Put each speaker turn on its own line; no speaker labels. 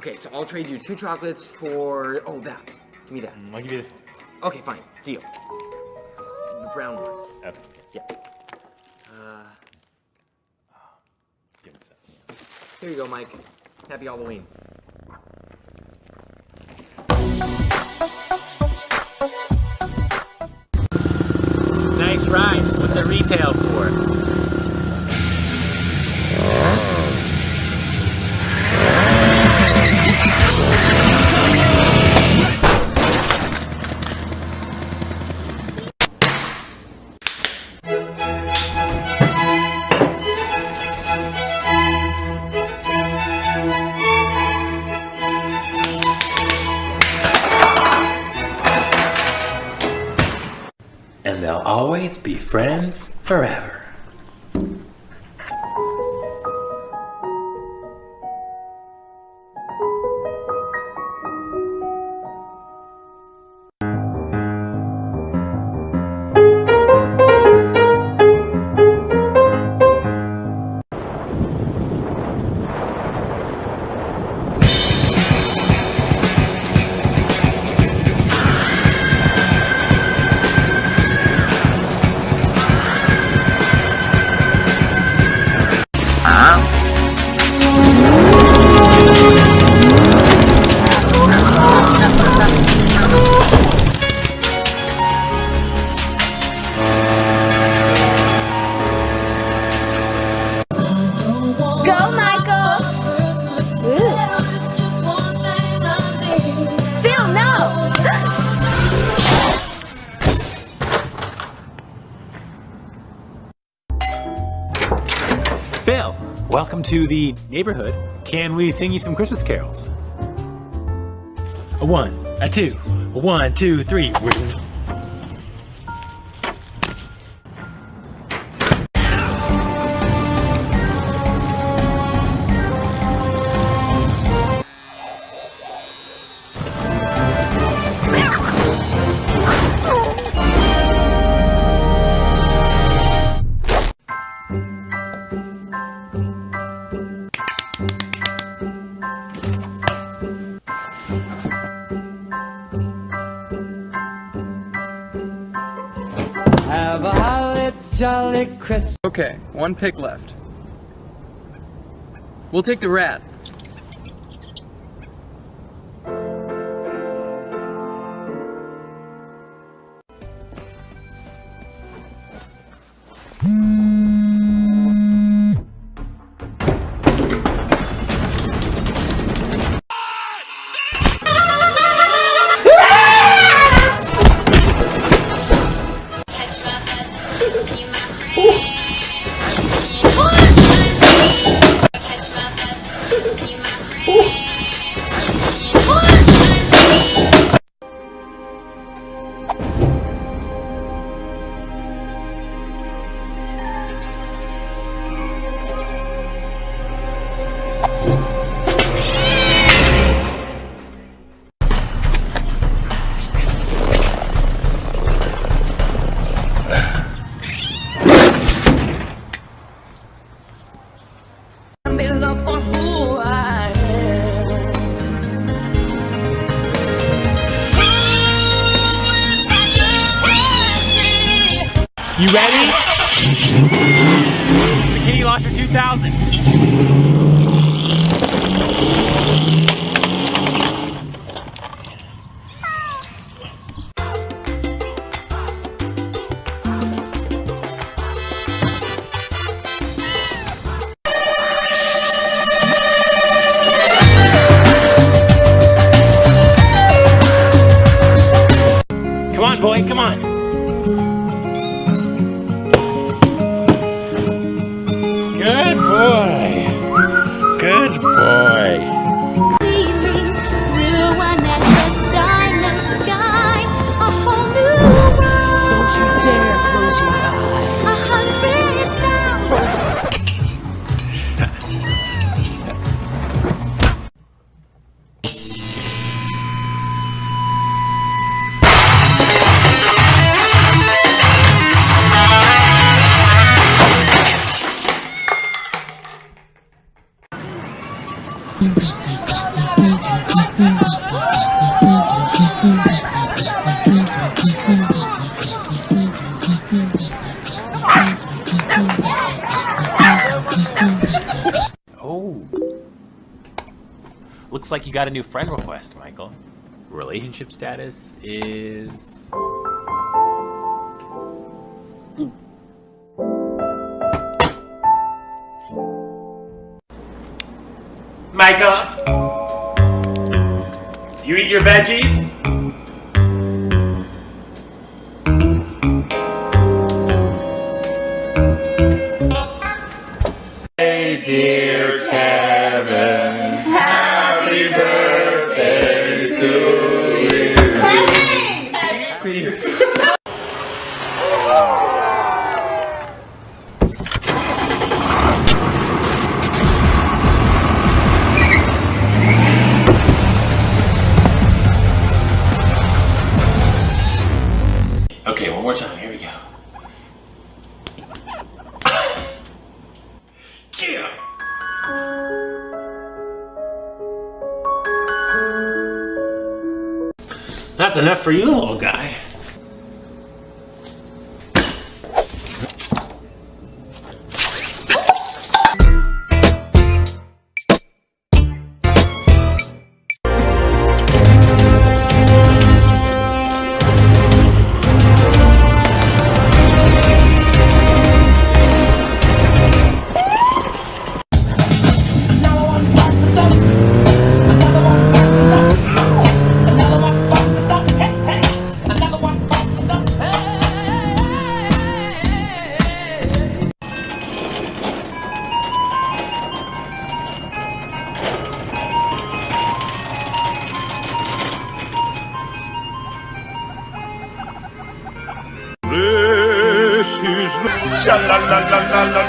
Okay, so I'll trade you 2 chocolates for... Oh, that. Give me that.
I'll give you this.
Okay, fine. Deal. The brown one.
Okay.
Yeah.
Give me some.
Here you go, Mike. Happy Halloween.
Nice ride. What's it retail for? And they'll always be friends forever. Phil, welcome to the neighborhood. Can we sing you some Christmas carols? A 1, a 2, a 1, 2, 3.
Have a holly jolly Christmas.
Okay, 1 pick left. We'll take the rat.
You ready? Bikini Launcher 2000. Come on, boy, come on. Good boy. Good boy.
Feeling through an endless diamond sky, a whole new world.
Don't you dare close your eyes.
100,000.
Oh. Looks like you got a new friend request, Michael. Relationship status is... Michael! You eat your veggies? Hey dear Kevin, happy birthday to you. Okay, one more time. Here we go. Yeah. That's enough for you, little guy.
This is la la la la la la